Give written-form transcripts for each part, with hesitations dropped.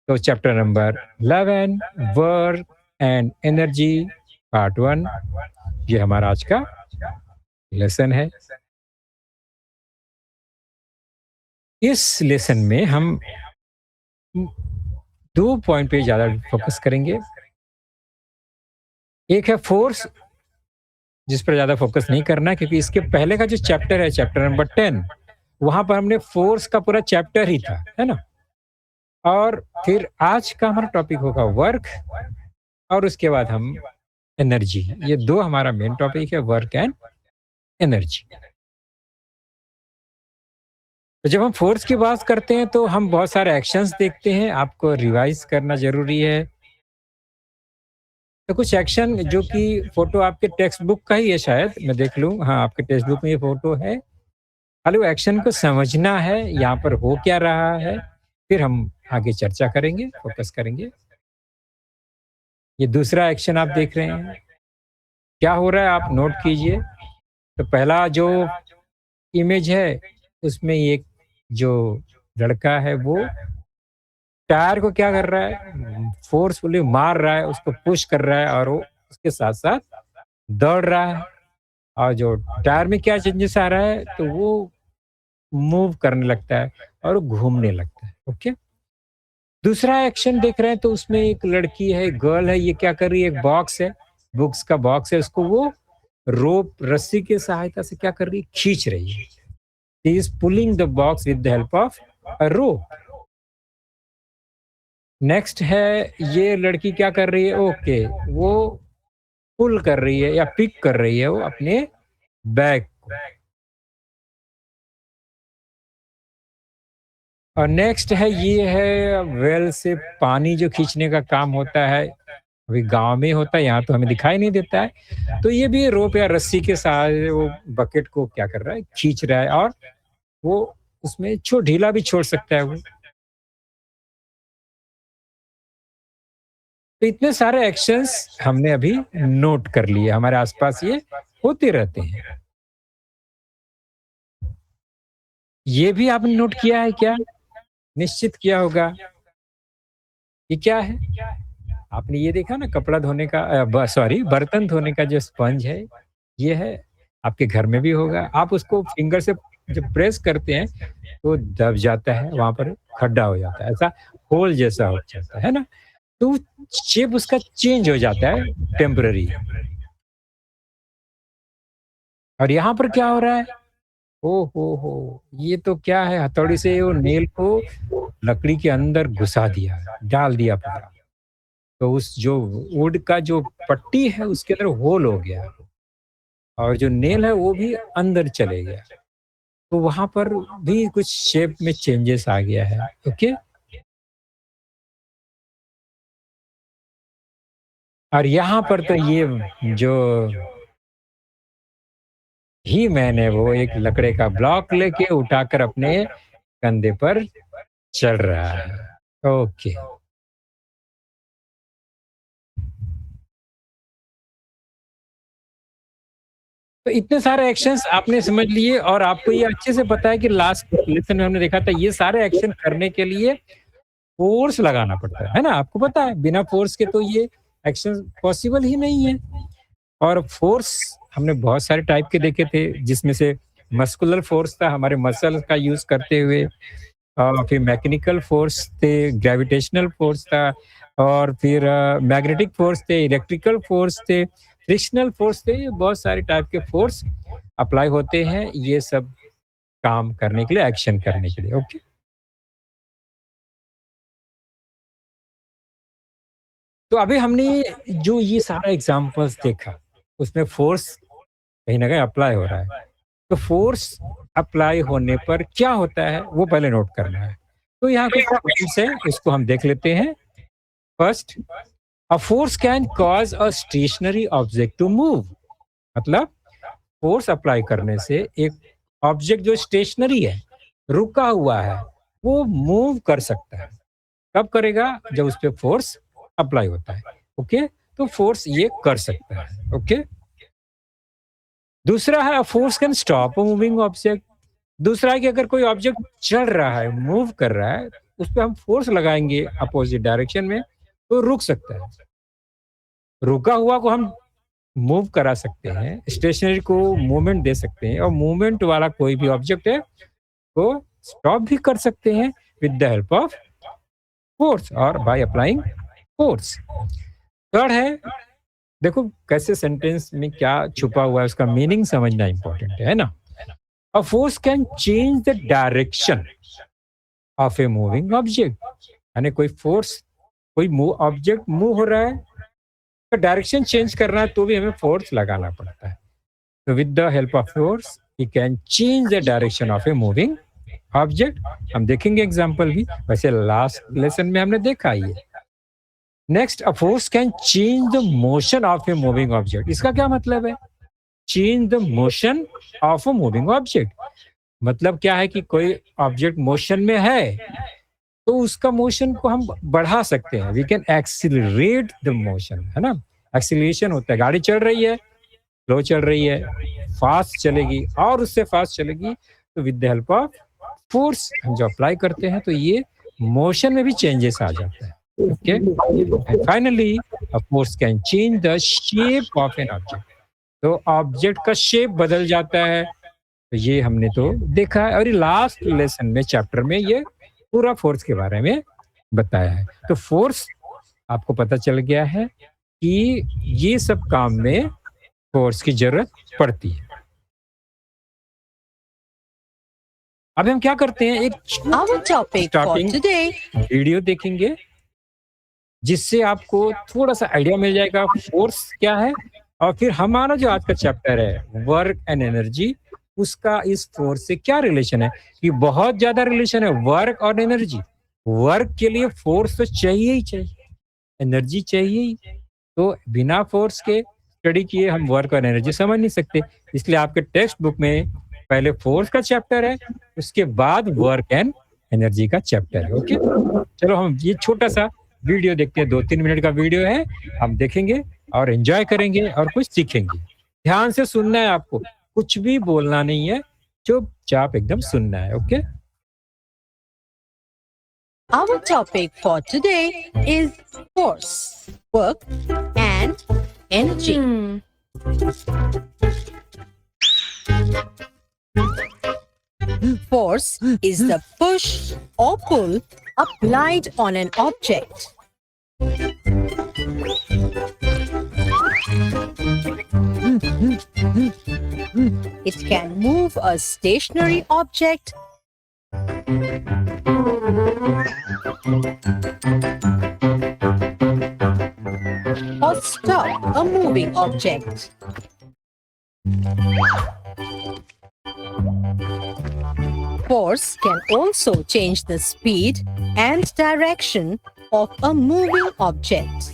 तो chapter number 11, work and energy, part 1, ये हमारा आज का लेसन है। इस लेसन में हम 2 पॉइंट पे ज़्यादा फोकस करेंगे। एक है फोर्स, जिस पर ज़्यादा फोकस नहीं करना है, क्योंकि इसके पहले का जो चैप्टर है, चैप्टर नंबर 10, वहाँ पर हमने फोर्स का पूरा चैप्टर ही था, है ना? और फिर आज का हमारा टॉपिक होगा वर्क, और उसके बाद हम एनर्जी। ये 2 हमारा मेन टॉपिक है, वर्क एंड एनर्जी। तो जब हम फोर्स की बात करते हैं तो हम बहुत सारे एक्शंस देखते हैं, आपको रिवाइज़ करना ज़रूरी है। तो कुछ एक्शन जो कि फ़ोटो आपके टेक्स्ट बुक का ही है शायद, मैं देख लूँ। हाँ, आपके टेक्स्ट बुक में ये फ़ोटो है। खाली वो एक्शन को समझना है, यहाँ पर हो क्या रहा है, फिर हम आगे चर्चा करेंगे, फ़ोकस करेंगे। ये दूसरा एक्शन आप देख रहे हैं, क्या हो रहा है आप नोट कीजिए। तो पहला जो इमेज है, उसमें एक जो लड़का है वो टायर को क्या कर रहा है, फ़ोर्सफुली मार रहा है, उसको पुश कर रहा है, और वो उसके साथ-साथ दौड़ रहा है। और जो टायर में क्या चेंजेस आ रहा है, तो वो मूव करने लगता है और वो घूमने लगता है, ओके? दूसरा एक्शन देख रहे हैं तो उसमें एक लड़की है, एक गर्ल है, ये क्या कर रही है, एक बॉक्स है, बुक्स का बॉक्स है, उसको वो रोप रस्सी की सहायता से क्या कर रही है, खींच रही है। She is pulling the box with the help of a rope. Next है, ये लड़की क्या कर रही है, ओके, वो पुल कर रही है या पिक कर रही है वो अपने बैग को। और नेक्स्ट है, ये है वेल से पानी जो खींचने का काम होता है, अभी गाँव में होता है, यहाँ तो हमें दिखाई नहीं देता है। तो ये भी रोप या रस्सी के सहारे वो बकेट को क्या कर रहा है, खींच रहा है, और वो उसमें ढीला भी छोड़ सकता है वो। तो इतने सारे एक्शंस हमने अभी नोट कर लिए, हमारे आस-पास ये होते रहते हैं। ये भी आपने नोट किया है क्या? निश्चित किया होगा। ये क्या है? आपने ये देखा ना, कपड़ा धोने का सॉरी, बर्तन धोने का जो स्पंज है, ये है, आपके घर में भी होगा। आप उसको फिंगर से जब प्रेस करते हैं, तो दब जाता है, वहाँ पर खड्डा हो जाता है, ऐसा होल जैसा हो जाता है ना? तो शेप उसका चेंज हो जाता है टेम्परेरी। और यहाँ पर क्या हो रहा है? ओह हो! ये तो क्या है, हथौड़ी से वो नेल को लकड़ी के अंदर घुसा दिया, डाल दिया पूरा। तो उस जो वुड का जो पट्टी है, उसके अंदर होल हो गया, और जो नेल है वो भी अंदर चले गया। तो वहाँ पर भी कुछ शेप में चेंजेस आ गया है, ओके? और यहाँ पर तो ये जो ही मैंने वो एक लकड़े का ब्लॉक लेके उठाकर अपने कंधे पर चढ़ रहा है। ओके। तो इतने सारे एक्शंस आपने समझ लिए, और आपको ये अच्छे से पता है कि लास्ट लेसन में हमने देखा था, ये सारे एक्शन करने के लिए फ़ोर्स लगाना पड़ता है ना? आपको पता है, बिना फ़ोर्स के तो ये एक्शन पॉसिबल ही नहीं है। और फ़ोर्स हमने बहुत सारे टाइप के देखे थे, जिसमें से मस्कुलर फ़ोर्स था, हमारे मसल का यूज़ करते हुए, फिर मैकेनिकल फ़ोर्स थे, ग्रेविटेशनल फ़ोर्स था, और फिर मैग्नेटिक फ़ोर्स थे, इलेक्ट्रिकल फ़ोर्स थे, फ्रिक्शनल फ़ोर्स थे। ये बहुत सारे टाइप के फ़ोर्स अप्लाई होते हैं, ये सब काम करने के लिए, एक्शन करने के लिए, ओके। तो अभी हमने जो ये सारा एग्ज़ाम्पल्स देखा, उसमें फ़ोर्स कहीं न कहीं अप्लाई हो रहा है। तो फ़ोर्स अप्लाई होने पर क्या होता है, वो पहले नोट करना है। तो यहाँ कुछ पॉइंट्स हैं, उसको हम देख लेते हैं। First, a force can cause a stationary object to move. मतलब फोर्स अप्लाई करने से एक ऑब्जेक्ट जो स्टेशनरी है, रुका हुआ है, वो मूव कर सकता है। कब करेगा? जब उस पे फोर्स अप्लाई होता है। ओके? तो फोर्स ये कर सकता है। ओके? दूसरा है, force can stop a moving object. दूसरा है कि अगर कोई ऑब्जेक्ट चल रहा है, मूव कर रहा है, उस पे हम फ़ोर्स लगाएँगे अपोज़िट डायरेक्शन में, तो रुक सकता है। रुका हुआ को हम मूव करा सकते हैं, स्टेशनरी को मूवमेंट दे सकते हैं और मूवमेंट वाला कोई भी ऑब्जेक्ट है, को स्टॉप भी कर सकते हैं with the help of force और बाय अप्लाइंग फ़ोर्स। थर्ड है, देखो कैसे सेंटेंस में क्या छुपा हुआ है, उसका मीनिंग समझना इम्पोर्टेंट है ना? अ force can change the direction of a moving object, यानी कोई फोर्स, कोई ऑब्जेक्ट मूव हो रहा है, तो डायरेक्शन चेंज करना है तो भी हमें फोर्स लगाना पड़ता है। तो with the help of force we can change the direction of a moving object. हम देखेंगे एग्जांपल भी, वैसे लास्ट लेसन में हमने देखा ही है। Next, a force can change the motion of a moving object. इसका क्या मतलब है? Change the motion of a moving object, मतलब क्या है कि कोई ऑब्जेक्ट मोशन में है तो उसका मोशन को हम बढ़ा सकते हैं। We can accelerate the motion, है ना? एक्सीलरेशन होता है, गाड़ी चल रही है, स्लो चल रही है, फास्ट चलेगी और उससे फास्ट चलेगी, तो with the help of force हम जो अप्लाई करते हैं तो ये मोशन में भी चेंजेस आ जाता है। Okay, and finally a force can change the shape of an object. तो ऑब्जेक्ट का शेप बदल जाता है, तो ये हमने तो देखा है और ये लास्ट लेसन में चैप्टर में ये पूरा फोर्स के बारे में बताया है। तो फोर्स आपको पता चल गया है कि ये सब काम में फोर्स की जरूरत पड़ती है। अब हम क्या करते हैं, एक Our topic for starting today video देखेंगे जिससे आपको थोड़ा सा आइडिया मिल जाएगा फोर्स क्या है, और फिर हमारा जो आज का चैप्टर है वर्क एंड एनर्जी, उसका इस फोर्स से क्या रिलेशन है। कि बहुत ज्यादा रिलेशन है वर्क और एनर्जी। वर्क के लिए फोर्स तो चाहिए ही चाहिए, एनर्जी चाहिए ही। तो बिना फोर्स के स्टडी किए हम वर्क और एनर्जी समझ नहीं सकते। इसलिए आपके टेक्स्ट बुक में पहले फोर्स का चैप्टर है, उसके बाद वर्क एंड एनर्जी का चैप्टर है। ओके, चलो हम ये छोटा सा वीडियो देखते हैं, 2-3 मिनट का वीडियो है, हम देखेंगे और एंजॉय करेंगे और कुछ सीखेंगे। ध्यान से सुनना है आपको, कुछ भी बोलना नहीं है, चुपचाप एकदम सुनना है। Okay, Our topic for today is force, work, and energy. Force is the push or pull applied on an object. It can move a stationary object or stop a moving object. Force can also change the speed and direction of a moving object.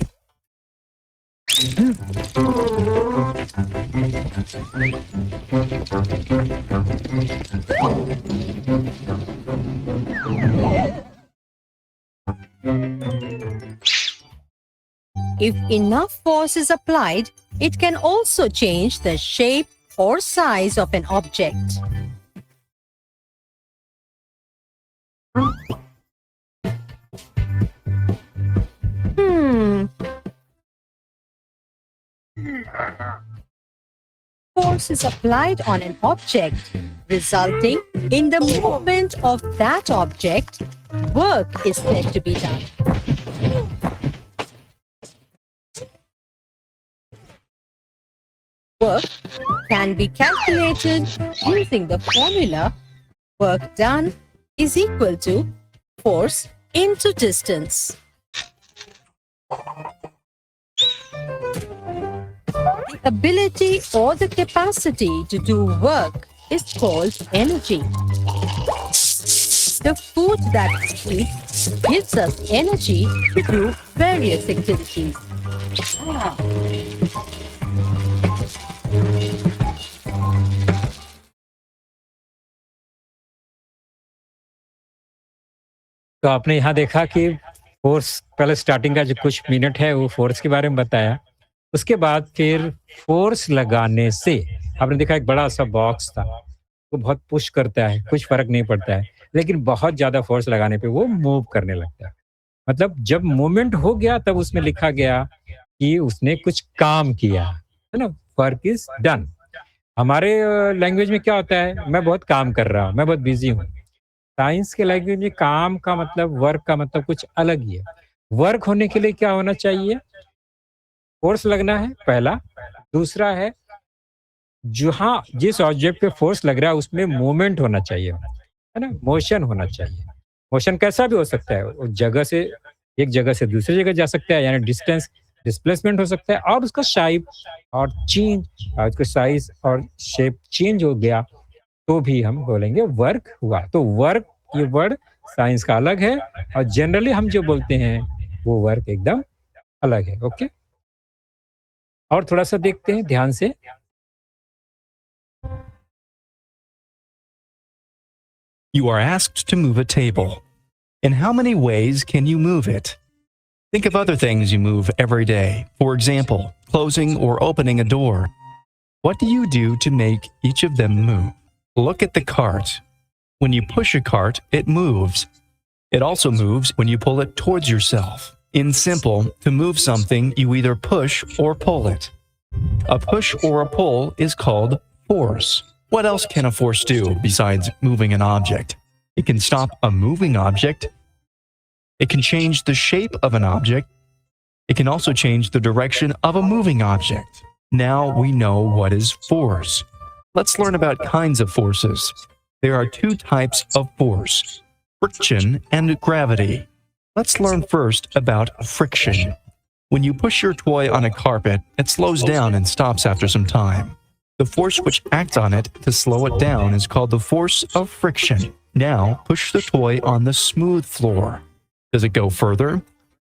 If enough force is applied, it can also change the shape or size of an object. Force is applied on an object, resulting in the movement of that object. Work is said to be done. Work can be calculated using the formula work done is equal to force into distance. The ability or the capacity to do work is called energy. The food that we eat gives us energy to do various activities. तो आपने यहाँ देखा कि force, पहले starting का जो कुछ minute है वो फोर्स के बारे में बताया। उसके बाद फिर फोर्स लगाने से आपने देखा एक बड़ा सा बॉक्स था, वो बहुत पुश करता है, कुछ फर्क नहीं पड़ता है। लेकिन बहुत ज़्यादा फोर्स लगाने पे वो मूव करने लगता है। मतलब जब मूवमेंट हो गया तब उसमें लिखा गया कि उसने कुछ काम किया, है ना? Work is done. हमारे लैंग्वेज में क्या होता है, मैं बहुत काम कर रहा हूँ, मैं बहुत बिज़ी हूँ। साइंस के लैंग्वेज में काम का मतलब, वर्क का मतलब कुछ अलग ही है। वर्क होने के लिए क्या होना चाहिए? फोर्स लगना है पहला, दूसरा है जहाँ जिस ऑब्जेक्ट पे फोर्स लग रहा है उसमें मूवमेंट होना चाहिए, है ना? मोशन होना चाहिए। मोशन कैसा भी हो सकता है, वो जगह से एक जगह से दूसरी जगह जा सकता है, यानी डिस्टेंस डिस्प्लेसमेंट हो सकता है, और उसका शेप और चेंज, और उसका साइज़ और शेप चेंज हो गया, तो भी हम बोलेंगे वर्क हुआ। तो वर्क ये वर्ड साइंस का अलग है, और जनरली हम जो बोलते हैं वो वर्क एकदम अलग है। ओके? और थोड़ा-सा देखते हैं ध्यान से। You are asked to move a table. In how many ways can you move it? Think of other things you move every day. For example, closing or opening a door. What do you do to make each of them move? Look at the cart. When you push a cart, it moves. It also moves when you pull it towards yourself. In simple, to move something, you either push or pull it. A push or a pull is called force. What else can a force do besides moving an object? It can stop a moving object. It can change the shape of an object. It can also change the direction of a moving object. Now we know what is force. Let's learn about kinds of forces. There are two types of force: friction and gravity. Let's learn first about friction. When you push your toy on a carpet, it slows down and stops after some time. The force which acts on it to slow it down is called the force of friction. Now, push the toy on the smooth floor. Does it go further?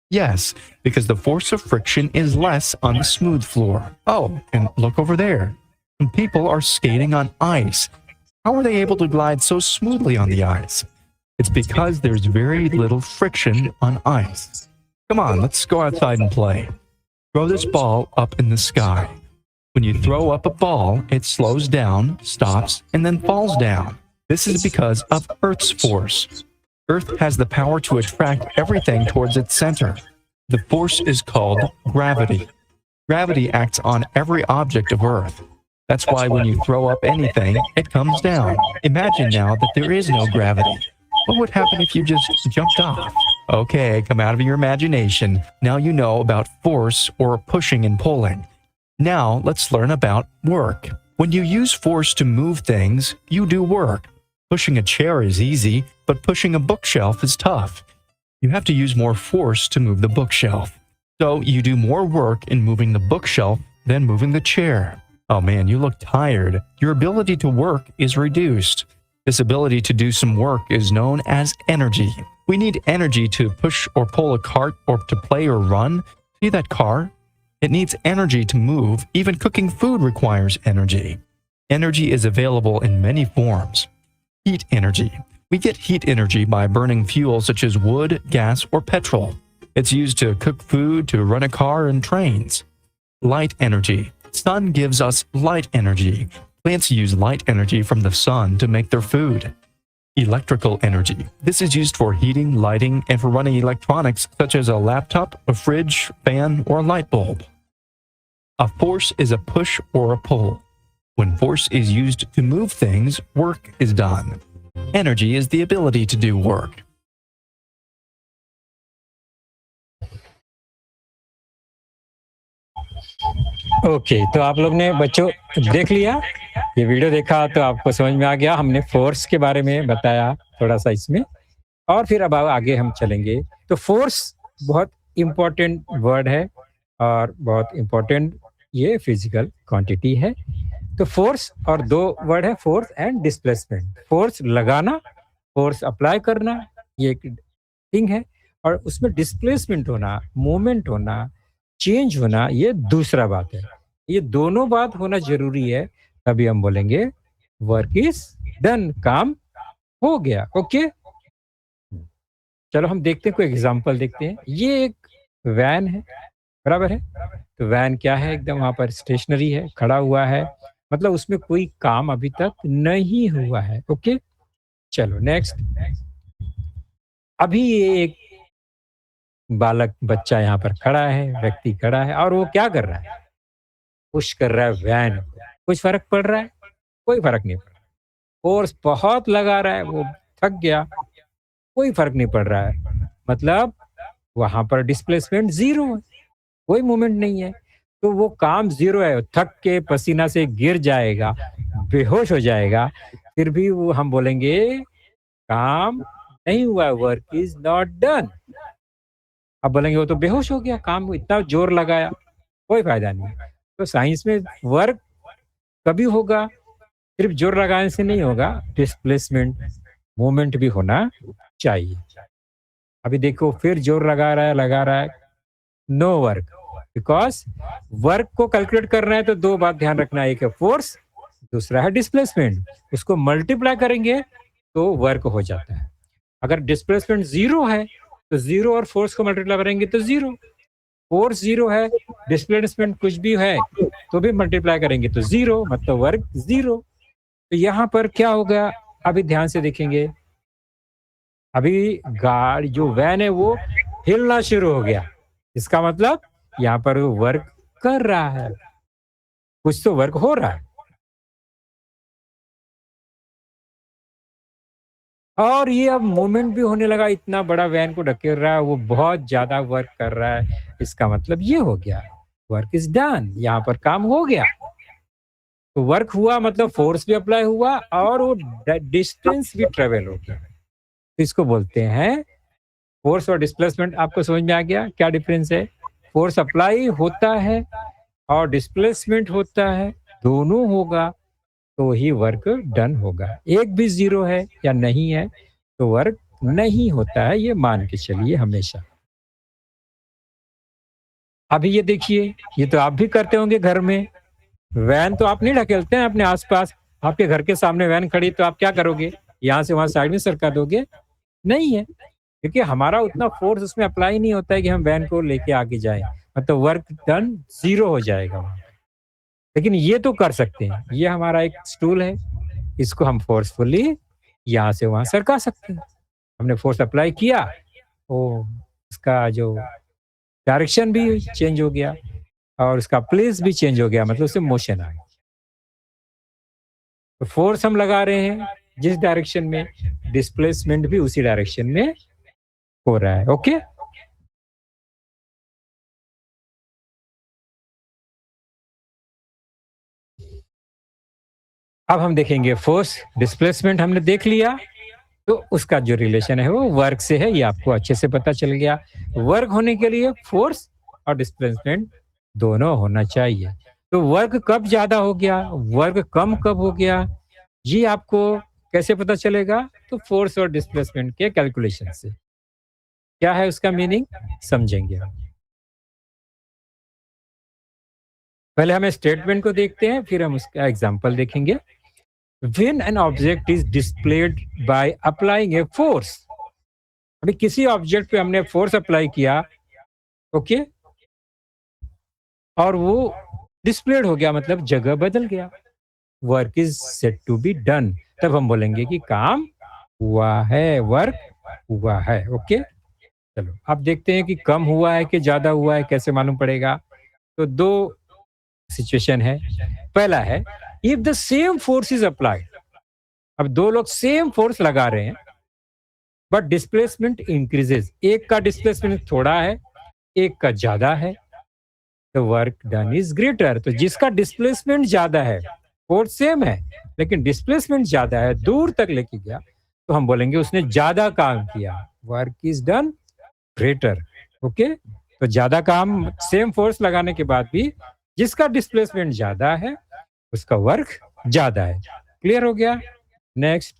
Yes, because the force of friction is less on the smooth floor. Oh, and look over there. Some people are skating on ice. How are they able to glide so smoothly on the ice? It's because there's very little friction on ice. Come on, let's go outside and play. Throw this ball up in the sky. When you throw up a ball, it slows down, stops, and then falls down. This is because of Earth's force. Earth has the power to attract everything towards its center. The force is called gravity. Gravity acts on every object of Earth. That's why when you throw up anything, it comes down. Imagine now that there is no gravity. What would happen if you just jumped off? Okay, come out of your imagination. Now you know about force or pushing and pulling. Now let's learn about work. When you use force to move things, you do work. Pushing a chair is easy, but pushing a bookshelf is tough. You have to use more force to move the bookshelf. So you do more work in moving the bookshelf than moving the chair. Oh man, you look tired. Your ability to work is reduced. This ability to do some work is known as energy. We need energy to push or pull a cart or to play or run. See that car? It needs energy to move. Even cooking food requires energy. Energy is available in many forms. Heat energy. We get heat energy by burning fuel such as wood, gas, or petrol. It's used to cook food, to run a car and trains. Light energy. Sun gives us light energy. Plants use light energy from the sun to make their food. Electrical energy. This is used for heating, lighting, and for running electronics such as a laptop, a fridge, fan, or a light bulb. A force is a push or a pull. When force is used to move things, work is done. Energy is the ability to do work. Okay, तो आप लोग ने बच्चों देख लिया, ये video देखा तो आपको समझ में आ गया। हमने फोर्स के बारे में बताया थोड़ा-सा इसमें, और फिर अब आगे हम चलेंगे। तो फोर्स बहुत इम्पोर्टेंट वर्ड है, और बहुत इम्पोर्टेंट ये फिजिकल क्वांटिटी है। तो फोर्स और दो वर्ड है, फोर्स एंड डिस्प्लेसमेंट। फोर्स लगाना, फोर्स अप्लाई करना, ये एक थिंग है, और उसमें डिस्प्लेसमेंट होना, मूवमेंट होना, चेंज होना, ये दूसरा बात है। ये दोनों बात होना ज़रूरी है, तभी हम बोलेंगे वर्क इज़ डन, काम हो गया। ओके? चलो हम देखते हैं, कोई एग्ज़ाम्पल देखते हैं। ये एक वैन है, बराबर है? तो वैन क्या है, एकदम वहाँ पर स्टेशनरी है, खड़ा हुआ है, मतलब उसमें कोई काम अभी तक नहीं हुआ है। ओके? चलो नेक्स्ट। अभी ये एक बालक बच्चा यहाँ पर खड़ा है, व्यक्ति खड़ा है और वो क्या कर रहा है? पुश कर रहा है वैन को। कुछ फ़र्क पड़ रहा है? कोई फ़र्क नहीं पड़ रहा। फ़ोर्स बहुत लगा रहा है, वो थक गया, कोई फ़र्क नहीं पड़ रहा है। मतलब वहाँ पर डिस्प्लेसमेंट ज़ीरो है, कोई मूवमेंट नहीं है। तो वो काम ज़ीरो है, थक के पसीना से गिर जाएगा, बेहोश हो जाएगा, फिर भी वो हम बोलेंगे काम नहीं हुआ, वर्क इज़ नॉट डन। अब बोलेंगे वो तो बेहोश हो गया, काम इतना ज़ोर लगाया, कोई फ़ायदा नहीं। तो साइंस में वर्क कभी होगा, सिर्फ़ ज़ोर लगाने से नहीं होगा, डिस्प्लेसमेंट, मूवमेंट भी होना चाहिए। अभी देखो फिर ज़ोर लगा रहा है, नो वर्क, बिकॉज़ वर्क को कैलकुलेट करना है तो 2 बात ध्यान रखना है, एक है फ़ोर्स, दूसरा है डिस्प्लेसमेंट। उसको मल्टीप्लाई करेंगे तो वर्क हो जाता है। अगर डिस्प्लेसमेंट 0 है, तो 0 और फ़ोर्स को मल्टीप्लाई करेंगे तो 0, फ़ोर्स 0 है, डिस्प्लेसमेंट कुछ भी है, तो भी मल्टीप्लाई करेंगे तो 0, मतलब वर्क 0। तो यहाँ पर क्या हो गया? अभी ध्यान से देखेंगे, अभी गाड़ी जो वैन है वो हिलना शुरू हो गया। इसका मतलब यहाँ पर वो वर्क कर रहा है, कुछ तो वर्क हो रहा है। और ये अब मूवमेंट भी होने लगा, इतना बड़ा वैन को ढकेल रहा है, वो बहुत ज़्यादा वर्क कर रहा है। इसका मतलब ये हो गया, वर्क इज़ डन, यहाँ पर काम हो गया। तो वर्क हुआ मतलब फ़ोर्स भी अप्लाई हुआ और वो डिस्टेंस भी ट्रेवल हो गया। तो इसको बोलते हैं फ़ोर्स और डिस्प्लेसमेंट। आपको समझ में आ गया क्या डिफरेंस है? फ़ोर्स अप्लाई होता है और डिस्प्लेसमेंट होता है, दोनों होगा तो ही वर्क डन होगा। एक भी 0 है या नहीं है तो वर्क नहीं होता है, ये मान के चलिए हमेशा। अभी ये देखिए, ये तो आप भी करते होंगे घर में। वैन तो आप नहीं ढकेलते हैं अपने आस-पास, आपके घर के सामने वैन खड़ी तो आप क्या करोगे? यहाँ से वहाँ साइड में सरका दोगे? नहीं है, क्योंकि हमारा उतना फ़ोर्स उसमें अप्लाई नहीं होता है कि हम वैन को लेके आगे जाएँ, मतलब वर्क डन 0 हो जाएगा वहाँ। लेकिन ये तो कर सकते हैं, ये हमारा एक स्टूल है, इसको हम फ़ोर्सफुली यहाँ से वहाँ सरका सकते हैं। हमने फ़ोर्स अप्लाई किया, तो उसका जो डायरेक्शन भी चेंज हो गया और उसका प्लेस भी चेंज हो गया, मतलब उससे मोशन आ गया। तो फ़ोर्स हम लगा रहे हैं जिस डायरेक्शन में, डिस्प्लेसमेंट भी उसी डायरेक्शन में हो रहा है। ओके? अब हम देखेंगे फ़ोर्स, डिस्प्लेसमेंट हमने देख लिया, तो उसका जो रिलेशन है वो वर्क से है, ये आपको अच्छे से पता चल गया। वर्क होने के लिए फ़ोर्स और डिस्प्लेसमेंट दोनों होना चाहिए। तो वर्क कब ज़्यादा हो गया, वर्क कम कब हो गया, ये आपको कैसे पता चलेगा? तो फ़ोर्स और डिस्प्लेसमेंट के कैलकुलेशन से। क्या है उसका मीनिंग? समझेंगे हम। पहले हम स्टेटमेंट को देखते हैं, फिर हम उसका एग्ज़ाम्पल देखेंगे। When an object is displayed by applying a force, अभी किसी ऑब्जेक्ट पे हमने फोर्स अप्लाई किया, ओके, और वो डिस्प्लेड हो गया, मतलब जगह बदल गया, work is set to be done, तब हम बोलेंगे कि काम हुआ है, वर्क हुआ है। ओके, चलो अब देखते हैं कि कम हुआ है कि ज्यादा हुआ है, कैसे मालूम पड़ेगा? तो दो सिचुएशन है। पहला है, if the same force is applied, अब दो लोग सेम फोर्स लगा रहे हैं बट डिस्प्लेसमेंट इंक्रीजेस, एक का डिस्प्लेसमेंट थोड़ा है, एक का ज्यादा है, तो वर्क डन इज ग्रेटर। तो जिसका डिस्प्लेसमेंट ज्यादा है, फोर्स सेम है लेकिन डिस्प्लेसमेंट ज्यादा है, दूर तक लेके गया, तो हम बोलेंगे उसने ज्यादा काम किया, work is done greater. Okay, तो ज्यादा काम सेम फोर्स लगाने के बाद भी जिसका डिस्प्लेसमेंट ज्यादा है उसका वर्क ज्यादा है। क्लियर हो गया? Next,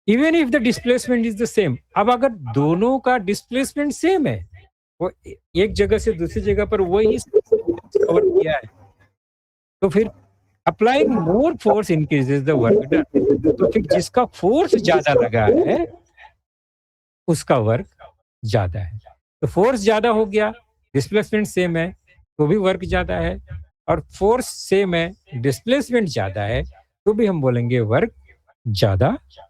even if the displacement is the same, अब अगर दोनों का डिस्प्लेसमेंट सेम है, वो एक जगह से दूसरी जगह पर वही कवर किया है, तो फिर applying more force increases the work done, तो फिर जिसका फोर्स ज्यादा लगा है उसका वर्क ज्यादा है। तो फोर्स ज्यादा हो गया, डिस्प्लेसमेंट सेम है तो भी वर्क ज्यादा है, और फोर्स सेम है, डिस्प्लेसमेंट ज्यादा है तो भी हम बोलेंगे वर्क ज्यादा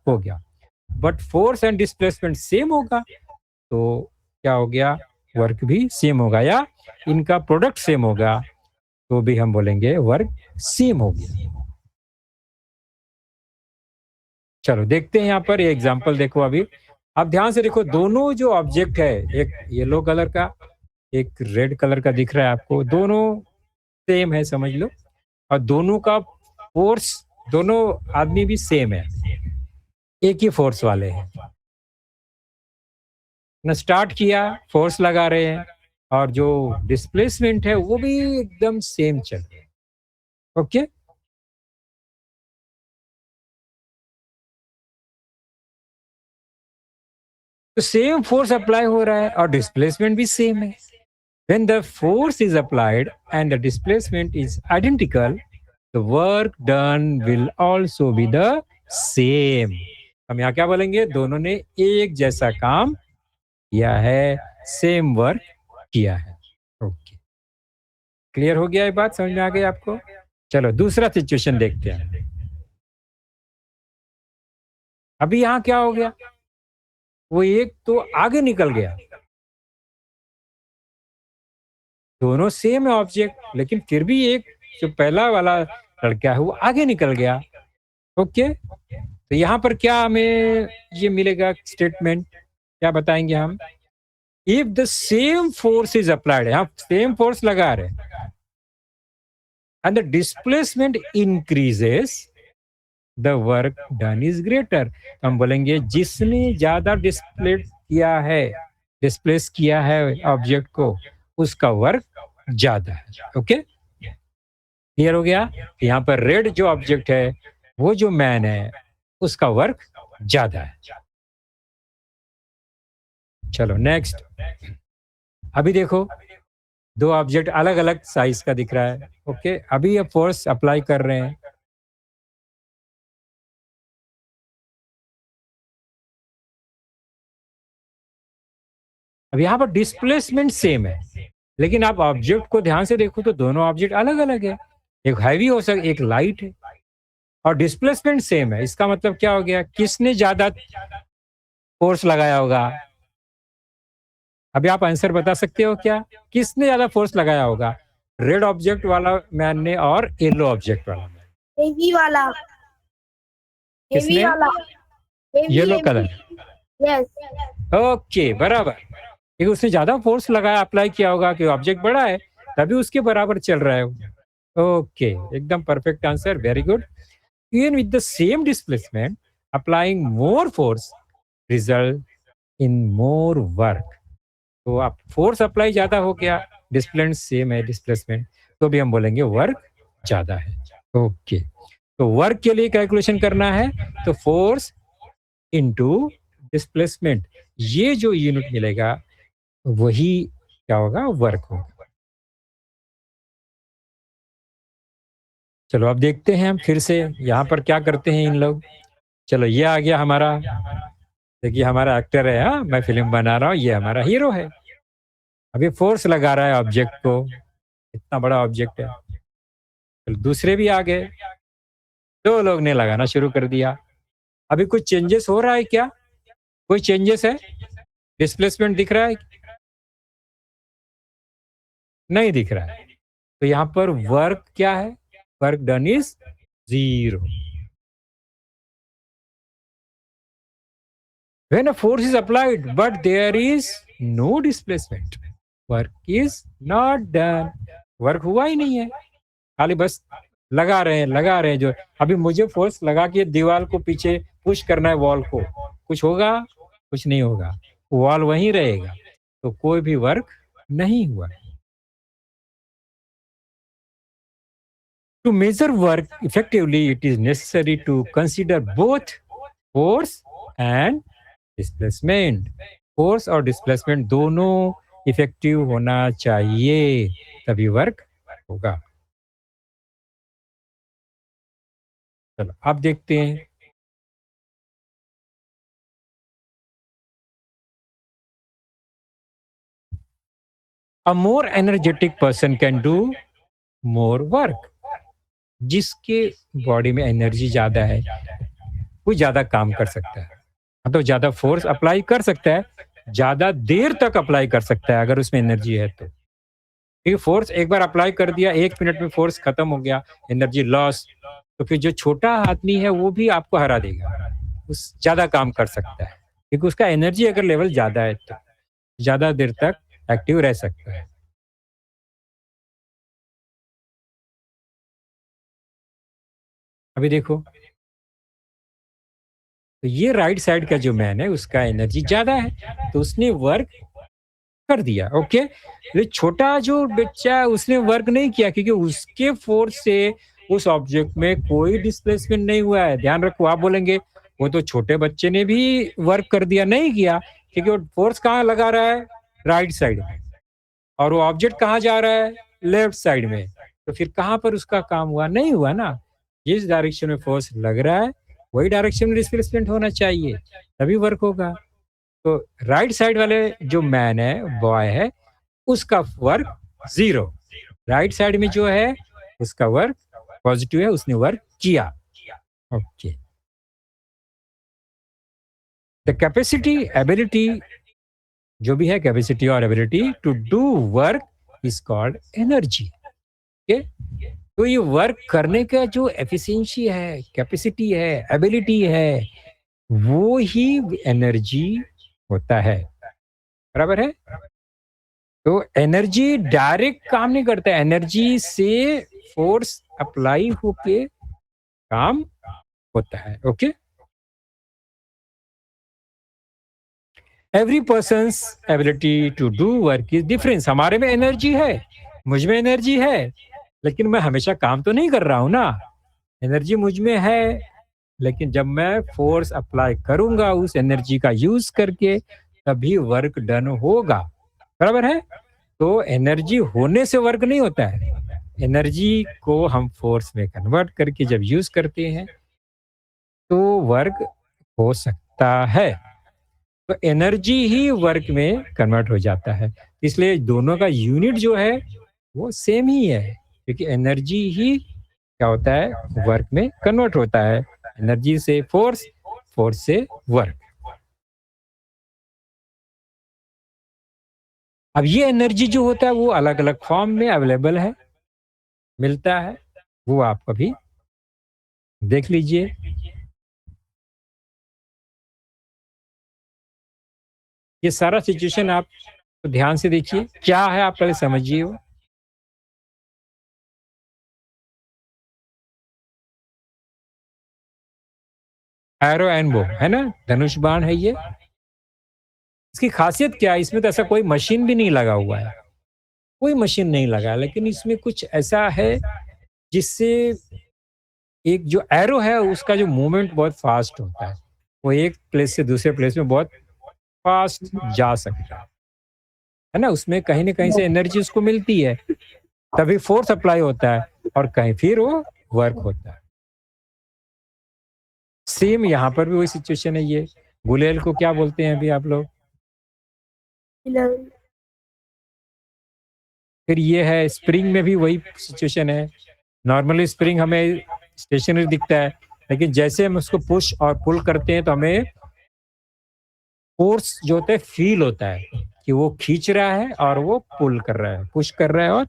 हो गया। But force and displacement same होगा तो क्या हो गया, वर्क भी सेम होगा, या इनका प्रोडक्ट सेम होगा तो भी हम बोलेंगे वर्क सेम हो गया। चलो देखते हैं यहाँ पर ये एग्जांपल देखो। अभी आप ध्यान से देखो, दोनों जो ऑब्जेक्ट है, एक येलो कलर का एक रेड कलर का दिख रहा है आपको, दोनों सेम है समझ लो, और दोनों का फोर्स, दोनों आदमी भी सेम है, एक ही फोर्स वाले हैं ना। स्टार्ट किया फोर्स लगा रहे हैं, और जो डिस्प्लेसमेंट है वो भी एकदम सेम चल रहा है। ओके, तो सेम फोर्स अप्लाई हो रहा है और डिस्प्लेसमेंट भी सेम है। When the force is applied and the displacement is identical, the work done will also be the same. हम यहाँ क्या बोलेंगे, दोनों ने एक जैसा काम किया है, सेम वर्क किया है। ओके, क्लियर हो गया ये बात, समझ में आ गई आपको? चलो दूसरा सिचुएशन देखते हैं। अभी यहाँ क्या हो गया, वो एक तो आगे निकल गया, दोनों सेम है ऑब्जेक्ट, लेकिन फिर भी एक जो पहला वाला लड़का है वो आगे निकल गया। ओके, तो यहाँ पर क्या हमें ये मिलेगा स्टेटमेंट, क्या बताएंगे हम? If the same force is applied, यहाँ सेम फोर्स लगा रहे हैं, and the displacement increases, the work done is greater. हम बोलेंगे जिसने ज्यादा डिस्प्लेस किया है ऑब्जेक्ट को, उसका वर्क ज्यादा है। ओके, क्लियर हो गया? यहाँ पर रेड जो ऑब्जेक्ट है, वो जो मैन है, उसका वर्क ज्यादा है। चलो नेक्स्ट, अभी देखो दो ऑब्जेक्ट अलग अलग साइज का दिख रहा है। ओके, अभी ये फोर्स अप्लाई कर रहे हैं, अब यहाँ पर डिस्प्लेसमेंट सेम है, लेकिन आप ऑब्जेक्ट को ध्यान से देखो तो दोनों ऑब्जेक्ट अलग अलग है, एक हैवी हो सकता, एक लाइट है, और डिस्प्लेसमेंट सेम है। इसका मतलब क्या हो गया, किसने ज्यादा फोर्स लगाया होगा? अभी आप आंसर बता सकते हो क्या, किसने ज्यादा फोर्स लगाया होगा, रेड ऑब्जेक्ट वाला मैन ने और येलो ऑब्जेक्ट वाला मैन? हेवी वाला, हेवी किसने? वाला, heavy yellow colour. Yes, okay, बराबर, क्योंकि उसने ज्यादा फोर्स लगाया, अप्लाई किया होगा, कि ऑब्जेक्ट बड़ा है तभी उसके बराबर चल रहा है वो। ओके, एकदम perfect answer, very good. Even with the same displacement, applying more force result in more work. तो आप फोर्स अप्लाई ज्यादा हो गया, डिस्प्लेसमेंट सेम है डिस्प्लेसमेंट, तो भी हम बोलेंगे वर्क ज्यादा है। ओके, तो वर्क के लिए कैलकुलेशन करना है तो फोर्स इनटू डिस्प्लेसमेंट, ये जो यूनिट मिलेगा वही क्या होगा, वर्क होगा। चलो अब देखते हैं हम फिर से यहाँ पर क्या करते हैं इन लोग। चलो ये आ गया हमारा, देखिए हमारा एक्टर है, हाँ मैं फिल्म बना रहा हूँ, ये हमारा हीरो है। अभी फोर्स लगा रहा है ऑब्जेक्ट को, इतना बड़ा ऑब्जेक्ट है। चलो दूसरे भी आ गए, दो लोग ने लगाना शुरू कर दिया। अभी कुछ चेंजेस हो रहा है क्या, कोई चेंजेस है, डिस्प्लेसमेंट दिख रहा है? नहीं दिख रहा है, तो यहाँ पर वर्क क्या है, work done is 0। When a force is applied but there is no displacement, work is not done। Work हुआ ही नहीं है, खाली बस लगा रहे हैं जो। अभी मुझे फोर्स लगा के दीवार को पीछे पुश करना है, वॉल को, कुछ होगा? कुछ नहीं होगा, वॉल वहीं रहेगा, तो कोई भी वर्क नहीं हुआ। To measure work effectively, it is necessary to consider both force and displacement. Force और डिस्प्लेसमेंट दोनों इफेक्टिव होना चाहिए, तभी वर्क होगा। चलो अब देखते हैं, a more energetic person can do more work। जिसके बॉडी में एनर्जी ज़्यादा है, वो ज़्यादा काम कर सकता है। मतलब ज़्यादा फ़ोर्स अप्लाई कर सकता है, ज़्यादा देर तक अप्लाई कर सकता है अगर उसमें एनर्जी है तो। क्योंकि फ़ोर्स एक बार अप्लाई कर दिया, 1 मिनट में फ़ोर्स खत्म हो गया, एनर्जी लॉस, तो फिर जो छोटा आदमी है वो भी आपको हरा देगा। उस ज़्यादा काम कर सकता है, क्योंकि उसका एनर्जी अगर लेवल ज़्यादा है तो, ज़्यादा देर तक एक्टिव रह सकता है। अभी देखो, तो ये राइट साइड का जो मैन है उसका एनर्जी ज़्यादा है, तो उसने वर्क कर दिया, ओके। ये छोटा जो बच्चा है उसने वर्क नहीं किया, क्योंकि उसके फोर्स से उस ऑब्जेक्ट में कोई डिस्प्लेसमेंट नहीं हुआ है। ध्यान रखो, आप बोलेंगे वो तो छोटे बच्चे ने भी वर्क कर दिया, नहीं किया, क्योंकि वो फोर्स कहाँ लगा रहा है, राइट साइड में, और वो ऑब्जेक्ट कहाँ जा रहा है, लेफ्ट साइड में। तो फिर कहाँ पर उसका काम हुआ, नहीं हुआ ना। जिस डायरेक्शन में फोर्स लग रहा है वही डायरेक्शन में डिस्प्लेसमेंट होना चाहिए, तभी वर्क होगा। तो राइट साइड वाले जो मैन है, बॉय है, उसका वर्क ज़ीरो। राइट साइड में जो है उसका वर्क पॉजिटिव है, उसने वर्क किया। ओके। द कैपेसिटी एबिलिटी, जो भी है कैपेसिटी और ability to do work is called energy. Okay. तो ये वर्क करने का जो एफिशिएंसी है, कैपेसिटी है, एबिलिटी है, वो ही एनर्जी होता है। बराबर है। तो एनर्जी डायरेक्ट काम नहीं करता, एनर्जी से फोर्स अप्लाई होके काम होता है। Okay. Every person's ability to do work is difference. हमारे में एनर्जी है, मुझ में एनर्जी है, लेकिन मैं हमेशा काम तो नहीं कर रहा हूं ना। एनर्जी मुझ में है, लेकिन जब मैं फोर्स अप्लाई करूंगा उस एनर्जी का यूज करके, तभी वर्क डन होगा। बराबर है। तो एनर्जी होने से वर्क नहीं होता है, एनर्जी को हम फोर्स में कन्वर्ट करके जब यूज करते हैं तो वर्क हो सकता है। तो एनर्जी ही वर्क में कन्वर्ट हो जाता है। इसलिए दोनों का यूनिट जो है वो सेम ही है, क्योंकि एनर्जी ही क्या होता है, वर्क में कन्वर्ट होता है। एनर्जी से फोर्स, फोर्स से वर्क। अब ये एनर्जी जो होता है वो अलग अलग फॉर्म में अवेलेबल है, मिलता है, वो आप कभी देख लीजिए। ये सारा सिचुएशन आप ध्यान से देखिए, क्या है आप पहले समझिए। वो एरो एंड बो है ना, धनुष बाण है ये। इसकी खासियत क्या है, इसमें तो ऐसा कोई मशीन भी नहीं लगा हुआ है, कोई मशीन नहीं लगा है, लेकिन इसमें कुछ ऐसा है जिससे एक जो एरो है उसका जो मूवमेंट बहुत फास्ट होता है। वो एक प्लेस से दूसरे प्लेस में बहुत फास्ट जा सकता है ना। उसमें कहीं ना कहीं से एनर्जी उसको मिलती है, तभी फोर्स अप्लाई होता है, और कहीं फिर वो वर्क होता है। सेम यहाँ पर भी वही सिचुएशन है। ये गुलेल को क्या बोलते हैं अभी आप लोग? pillar, फिर ये है स्प्रिंग में भी वही सिचुएशन है। नॉर्मली स्प्रिंग हमें स्टेशनरी दिखता है, लेकिन जैसे हम उसको पुश और पुल करते हैं तो हमें फोर्स जो होता है फील होता है कि वो खींच रहा है और वो पुल कर रहा है, पुश कर रहा है और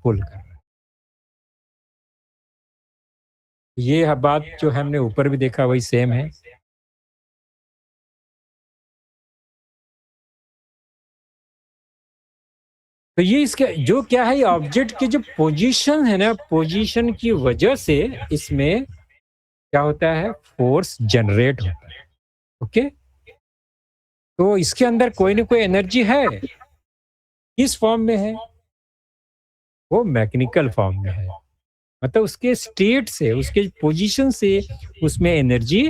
पुल कर रहा है। ये बात जो हमने ऊपर भी देखा वही सेम है। तो ये इसके जो क्या है, ये ऑब्जेक्ट की जो पोजीशन है ना, पोजीशन की वजह से इसमें क्या होता है, फोर्स जनरेट होता है। ओके। तो इसके अंदर कोई ना कोई एनर्जी है, किस फॉर्म में है, वो मैकेनिकल फॉर्म में है। मतलब उसके स्टेट से, उसके पोजीशन से उसमें एनर्जी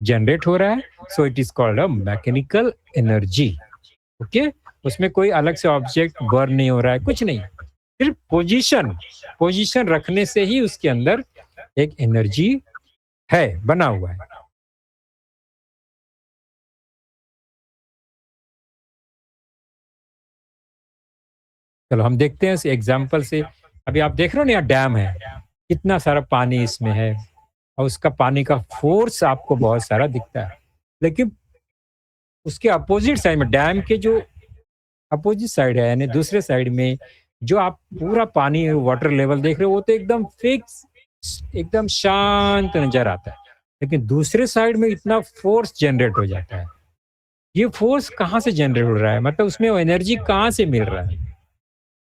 जनरेट हो रहा है। So it is called a mechanical energy. Okay. उसमें कोई अलग से ऑब्जेक्ट बर्न नहीं हो रहा है, कुछ नहीं, सिर्फ पोजीशन, पोजीशन रखने से ही उसके अंदर एक एनर्जी है, बना हुआ है। चलो हम देखते हैं इस एग्जाम्पल से। अभी आप देख रहे हो ना, यहाँ डैम है, कितना सारा पानी इसमें है और उसका पानी का फोर्स आपको बहुत सारा दिखता है। लेकिन उसके अपोजिट साइड में, डैम के जो अपोजिट साइड है, यानी दूसरे साइड में जो आप पूरा पानी वाटर लेवल देख रहे हो, वो तो एकदम फिक्स, एकदम शांत नजर आता है। लेकिन दूसरे साइड में इतना फोर्स जनरेट हो जाता है। ये फोर्स कहाँ से जनरेट हो रहा है, मतलब उसमें वो एनर्जी कहाँ से मिल रहा है?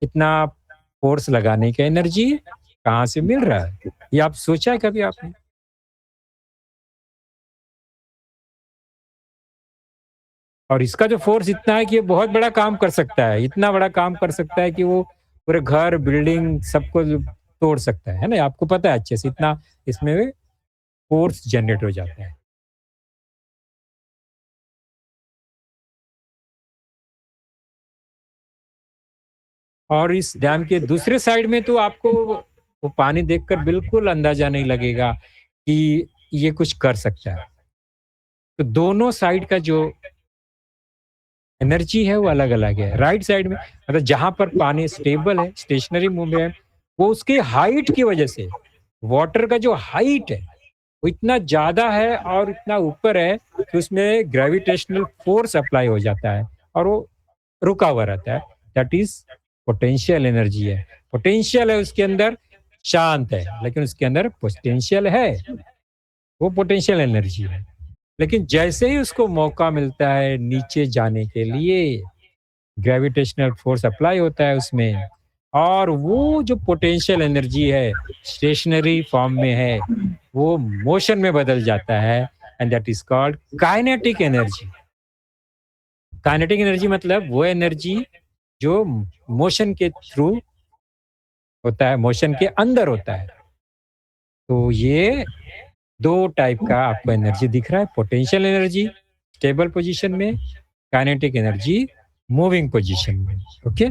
इतना फोर्स लगाने का एनर्जी कहाँ से मिल रहा है? ये आप सोचा है कभी आपने? और इसका जो फोर्स इतना है कि ये बहुत बड़ा काम कर सकता है, इतना बड़ा काम कर सकता है कि वो पूरे घर, बिल्डिंग सबको तोड़ सकता है ना? आपको पता है अच्छे से, इतना इसमें फोर्स जनरेट हो जाता है। और इस डैम के दूसरे साइड में तो आपको वो पानी देखकर बिल्कुल अंदाजा नहीं लगेगा कि ये कुछ कर सकता है। तो दोनों साइड का जो एनर्जी है वो अलग-अलग है। राइट साइड में मतलब जहाँ पर पानी स्टेबल है, स्टेशनरी मूव है, वो उसकी हाइट की वजह से, वाटर का जो हाइट है, वो इतना ज़्यादा है और इतना ऊपर है कि उसमें ग्रेविटेशनल फोर्स अप्लाई हो जाता है और वो रुका हुआ रहता है। दैट इज़ पोटेंशियल एनर्जी है। पोटेंशियल है उसके अंदर, शांत है, लेकिन उसके अंदर पोटेंशियल है, वो पोटेंशियल एनर्जी है। लेकिन जैसे ही उसको मौका मिलता है नीचे जाने के लिए, ग्रेविटेशनल फोर्स अप्लाई होता है उसमें और वो जो पोटेंशियल एनर्जी है स्टेशनरी फॉर्म में है, वो मोशन में बदल जाता है and that is called kinetic energy. Kinetic energy मतलब वो एनर्जी जो मोशन के थ्रू होता है, मोशन के अंदर होता है। तो ये दो टाइप का आपको एनर्जी दिख रहा है, पोटेंशियल एनर्जी स्टेबल पोजीशन में, काइनेटिक एनर्जी मूविंग पोजीशन में। ओके,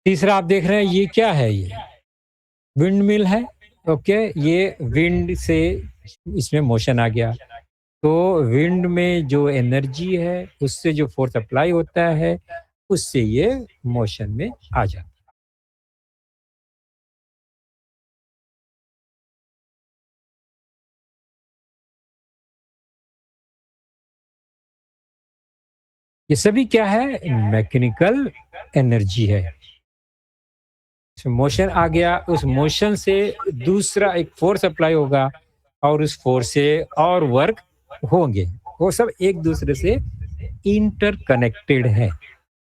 तीसरा आप देख रहे हैं ये क्या है, ये विंड मिल है। ओके, ये विंड से इसमें मोशन आ गया, तो विंड में जो एनर्जी है उससे जो फोर्स अप्लाई होता है उससे ये मोशन में आ जाता है। ये सभी क्या है, मैकेनिकल एनर्जी है। मोशन आ गया, उस मोशन से दूसरा एक फोर्स अप्लाई होगा और उस फोर्स से और वर्क होंगे। वो सब एक दूसरे से इंटरकनेक्टेड है।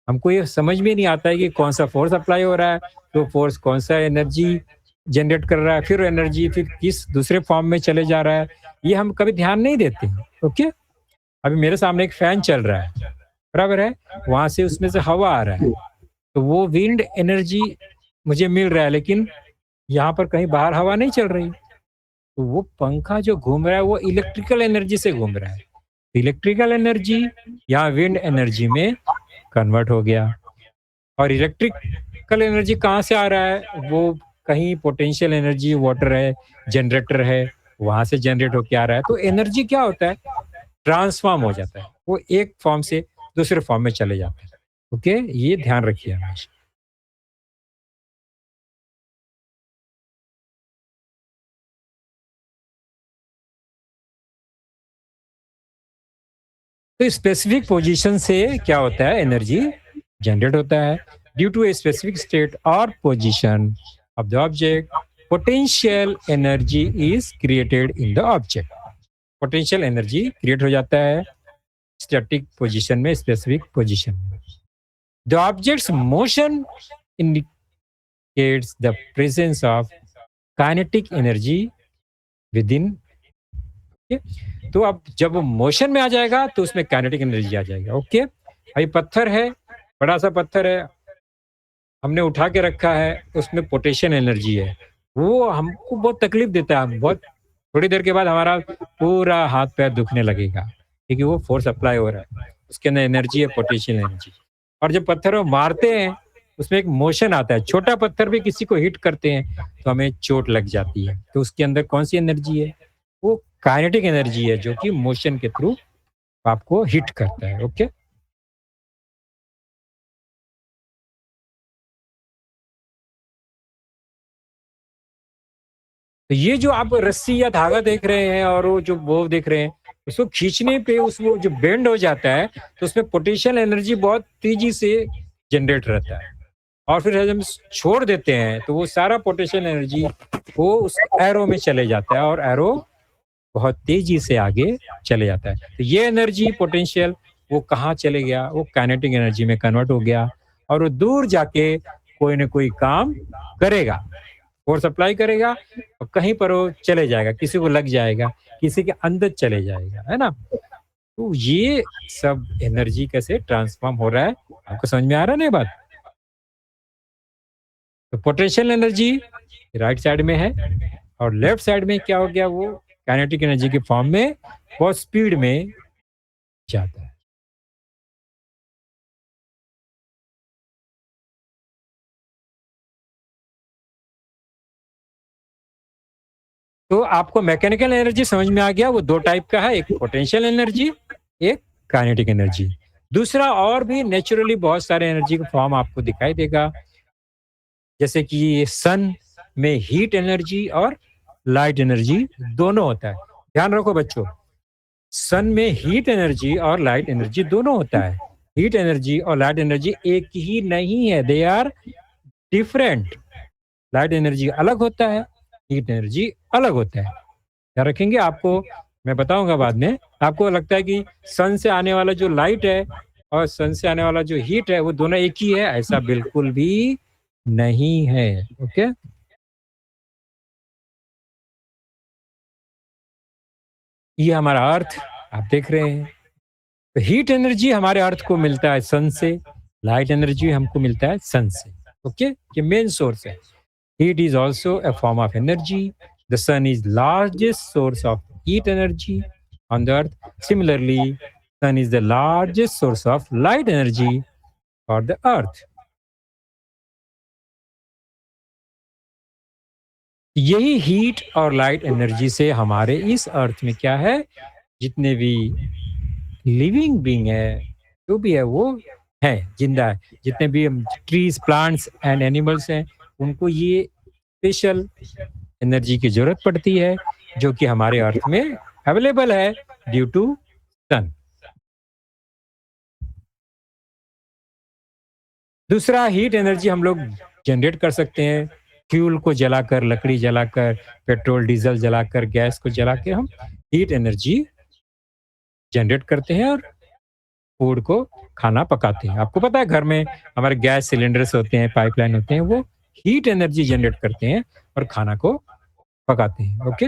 हमको ये समझ में नहीं आता है कि कौन सा फोर्स अप्लाई हो रहा है, तो फोर्स कौन सा एनर्जी जनरेट कर रहा है, फिर एनर्जी फिर किस दूसरे फॉर्म में चले जा रहा है, ये हम कभी ध्यान नहीं देते हैं। ओके, अभी मेरे सामने एक फैन चल रहा है, बराबर है, वहां से उसमें से हवा आ रहा है, तो वो विंड एनर्जी मुझे मिल रहा है, लेकिन यहाँ पर कहीं बाहर हवा नहीं चल रही, तो वो पंखा जो घूम रहा है वो इलेक्ट्रिकल एनर्जी से घूम रहा है। इलेक्ट्रिकल एनर्जी यहाँ विंड एनर्जी में कन्वर्ट हो गया। और इलेक्ट्रिकल एनर्जी कहाँ से आ रहा है, वो कहीं पोटेंशियल एनर्जी वाटर है, जनरेटर है, वहां से जनरेट होके आ रहा है। तो एनर्जी क्या होता है, ट्रांसफॉर्म हो जाता है, वो एक फॉर्म से दूसरे फॉर्म में चले जाते हैं। ओके, ये ध्यान रखिए हमेशा। तो स्पेसिफिक पोजीशन से क्या होता है, एनर्जी जनरेट होता है। Due to a specific state और position of the object, potential energy is created in the object. Potential energy create हो जाता है स्टैटिक पोजीशन में, स्पेसिफिक पोजीशन में। The objects motion indicates the presence of kinetic energy within. तो अब जब वो मोशन में आ जाएगा तो उसमें काइनेटिक एनर्जी आ जाएगा। ओके, अभी पत्थर है, बड़ा सा पत्थर है, हमने उठा के रखा है, उसमें पोटेंशियल एनर्जी है, वो हमको बहुत तकलीफ देता है। हम बहुत थोड़ी देर के बाद हमारा पूरा हाथ पैर दुखने लगेगा, क्योंकि वो फोर्स अप्लाई हो रहा है, उसके अंदर एनर्जी है, पोटेंशियल एनर्जी। और जब पत्थर को मारते हैं उसमें एक मोशन आता है, छोटा पत्थर भी किसी को हिट करते हैं तो हमें चोट लग जाती है, तो उसके अंदर कौन सी एनर्जी है, वो काइनेटिक एनर्जी है जो कि मोशन के थ्रू आपको हिट करता है। ओके, तो ये जो आप रस्सी या धागा देख रहे हैं और वो देख रहे हैं, उसको खींचने पे उसको जो बेंड हो जाता है तो उसमें पोटेंशियल एनर्जी बहुत तेजी से जनरेट रहता है, और फिर जब हम छोड़ देते हैं तो वो सारा पोटेंशियल एनर्जी वो उस एरो में चले जाता है और एरो बहुत तेजी से आगे चले जाता है। तो ये एनर्जी पोटेंशियल वो कहाँ चले गया, वो काइनेटिक एनर्जी में कन्वर्ट हो गया और वो दूर जाके कोई ना कोई काम करेगा, फोर्स अप्लाई करेगा और कहीं पर वो चले जाएगा, किसी को लग जाएगा, किसी के अंदर चले जाएगा, है ना। तो ये सब एनर्जी कैसे ट्रांसफॉर्म हो रहा है, आपको समझ में आ रहा है ना ये बात। तो पोटेंशियल एनर्जी राइट साइड में है और लेफ्ट साइड में क्या हो गया, वो काइनेटिक एनर्जी के फॉर्म में बहुत स्पीड में जाता है। तो आपको मैकेनिकल एनर्जी समझ में आ गया, वो दो टाइप का है, एक पोटेंशियल एनर्जी, एक काइनेटिक एनर्जी। दूसरा और भी नेचुरली बहुत सारे एनर्जी का फॉर्म आपको दिखाई देगा, जैसे कि सन में हीट एनर्जी और लाइट एनर्जी दोनों होता है। ध्यान रखो बच्चों, सन में हीट एनर्जी और लाइट एनर्जी दोनों होता है। हीट एनर्जी और लाइट एनर्जी एक ही नहीं है, they are different. Light energy अलग होता है, हीट एनर्जी अलग होता है। याद रखेंगे, आपको मैं बताऊंगा बाद में। आपको लगता है कि सन से आने वाला जो लाइट है और सन से आने वाला जो हीट है वो दोनों एक ही है, ऐसा बिल्कुल भी नहीं है। ओके, ये हमारा अर्थ आप देख रहे हैं। तो हीट एनर्जी हमारे अर्थ को मिलता है सन से, लाइट एनर्जी हमको मिलता है सन से। ओके, ये मेन सोर्स है। Heat is also a form of energy. The sun is largest source of heat energy on the earth. Similarly, sun is the largest source of light energy for the earth. यही heat और light energy से हमारे इस अर्थ में क्या है, जितने भी लिविंग बीइंग है, जो भी है वो है, जिंदा है। जितने भी ट्रीज, प्लांट्स एंड एनिमल्स हैं, उनको ये स्पेशल एनर्जी की जरूरत पड़ती है, जो कि हमारे अर्थ में अवेलेबल है ड्यू टू सन। दूसरा, हीट एनर्जी हम लोग जनरेट कर सकते हैं फ्यूल को जलाकर, लकड़ी जलाकर, पेट्रोल डीजल जलाकर, गैस को जलाकर हम हीट एनर्जी जनरेट करते हैं और फूड को, खाना पकाते हैं। आपको पता है घर में हमारे गैस सिलेंडर्स होते हैं, पाइपलाइन होते हैं, वो हीट एनर्जी जनरेट करते हैं और खाना को पकाते हैं। ओके,